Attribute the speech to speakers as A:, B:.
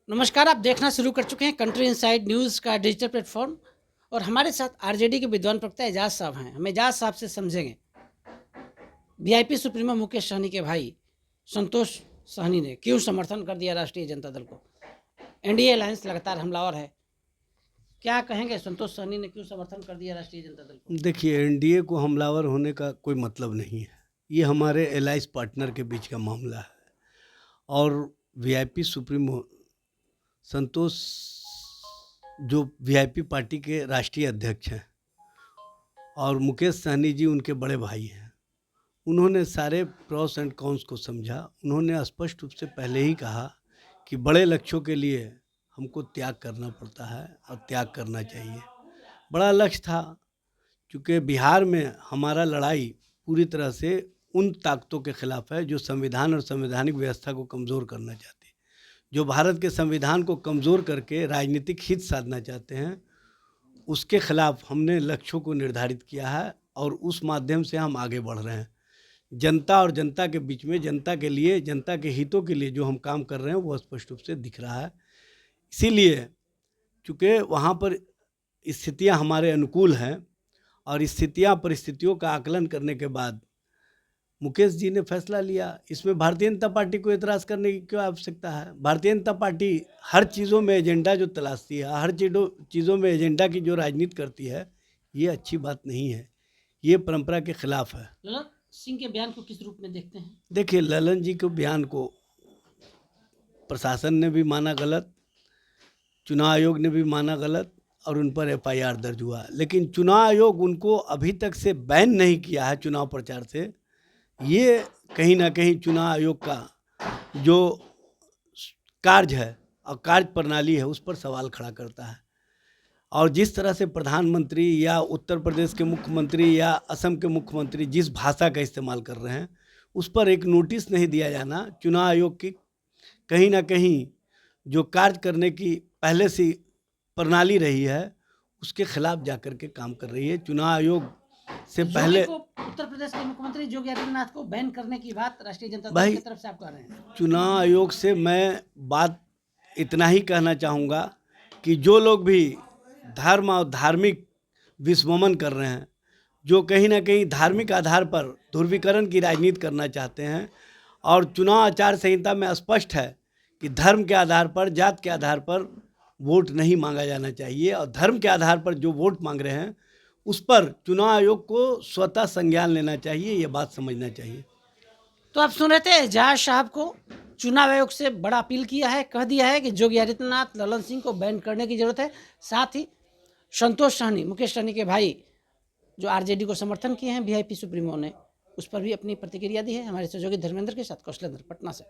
A: नमस्कार, आप देखना शुरू कर चुके हैं कंट्री इनसाइड न्यूज़ का डिजिटल प्लेटफॉर्म और हमारे साथ आरजेडी के विद्वान प्रवक्ता एजाज साहब हैं। हम एजाज साहब से समझेंगे वीआईपी सुप्रीमो मुकेश सहनी के भाई संतोष सहनी ने क्यों समर्थन कर दिया राष्ट्रीय जनता दल को। एनडीए अलायंस लगातार हमलावर है, क्या कहेंगे? संतोष सहनी ने क्यों समर्थन कर दिया राष्ट्रीय जनता दल को?
B: देखिए, एनडीए को हमलावर होने का कोई मतलब नहीं है। ये हमारे एलाइंस पार्टनर के बीच का मामला है और वीआईपी सुप्रीमो संतोष जो वीआईपी पार्टी के राष्ट्रीय अध्यक्ष हैं और मुकेश सहनी जी उनके बड़े भाई हैं। उन्होंने सारे प्रॉस एंड कॉन्स को समझा। उन्होंने स्पष्ट रूप से पहले ही कहा कि बड़े लक्ष्यों के लिए हमको त्याग करना पड़ता है और त्याग करना चाहिए। बड़ा लक्ष्य था, क्योंकि बिहार में हमारा लड़ाई पूरी तरह से उन ताकतों के खिलाफ है जो संविधान और संवैधानिक व्यवस्था को कमज़ोर करना चाहती है, जो भारत के संविधान को कमज़ोर करके राजनीतिक हित साधना चाहते हैं। उसके खिलाफ हमने लक्ष्यों को निर्धारित किया है और उस माध्यम से हम आगे बढ़ रहे हैं। जनता और जनता के बीच में, जनता के लिए, जनता के हितों के लिए जो हम काम कर रहे हैं वो स्पष्ट रूप से दिख रहा है। इसीलिए चूँकि वहाँ पर स्थितियाँ हमारे अनुकूल हैं और स्थितियाँ परिस्थितियों का आकलन करने के बाद मुकेश जी ने फैसला लिया। इसमें भारतीय जनता पार्टी को एतराज़ करने की क्यों आवश्यकता है? भारतीय जनता पार्टी हर चीज़ों में एजेंडा जो तलाशती है, हर चीज़ों में एजेंडा की जो राजनीति करती है, ये अच्छी बात नहीं है, ये परंपरा के खिलाफ है।
A: ललन सिंह के बयान को किस रूप में देखते हैं?
B: देखिए, ललन जी के बयान को प्रशासन ने भी माना गलत, चुनाव आयोग ने भी माना गलत और उन पर एफआईआर दर्ज हुआ। लेकिन चुनाव आयोग उनको अभी तक से बैन नहीं किया है चुनाव प्रचार से। ये कहीं ना कहीं चुनाव आयोग का जो कार्य है और कार्य प्रणाली है उस पर सवाल खड़ा करता है। और जिस तरह से प्रधानमंत्री या उत्तर प्रदेश के मुख्यमंत्री या असम के मुख्यमंत्री जिस भाषा का इस्तेमाल कर रहे हैं, उस पर एक नोटिस नहीं दिया जाना चुनाव आयोग की कहीं ना कहीं जो कार्य करने की पहले से प्रणाली रही है उसके खिलाफ जाकर के काम कर रही है। चुनाव आयोग से पहले
A: उत्तर प्रदेश के मुख्यमंत्री योगी आदित्यनाथ को बैन करने की बात राष्ट्रीय जनता दल की तरफ से आप कर रहे हैं।
B: चुनाव आयोग से मैं बात इतना ही कहना चाहूँगा कि जो लोग भी धर्म और धार्मिक विस्मरण कर रहे हैं, जो कहीं ना कहीं धार्मिक आधार पर ध्रुवीकरण की राजनीति करना चाहते हैं, और चुनाव आचार संहिता में स्पष्ट है कि धर्म के आधार पर, जात के आधार पर वोट नहीं मांगा जाना चाहिए और धर्म के आधार पर जो वोट मांग रहे हैं उस पर चुनाव आयोग को स्वतः संज्ञान लेना चाहिए, ये बात समझना चाहिए।
A: तो आप सुन रहे थे एजाज साहब को चुनाव आयोग से बड़ा अपील किया है, कह दिया है कि योगी आदित्यनाथ ललन सिंह को बैन करने की जरूरत है। साथ ही संतोष सहनी, मुकेश सहनी के भाई जो आरजेडी को समर्थन किए हैं वीआईपी सुप्रीमो ने, उस पर भी अपनी प्रतिक्रिया दी है। हमारे सहयोगी धर्मेंद्र के साथ कौशलेंद्र, पटना से।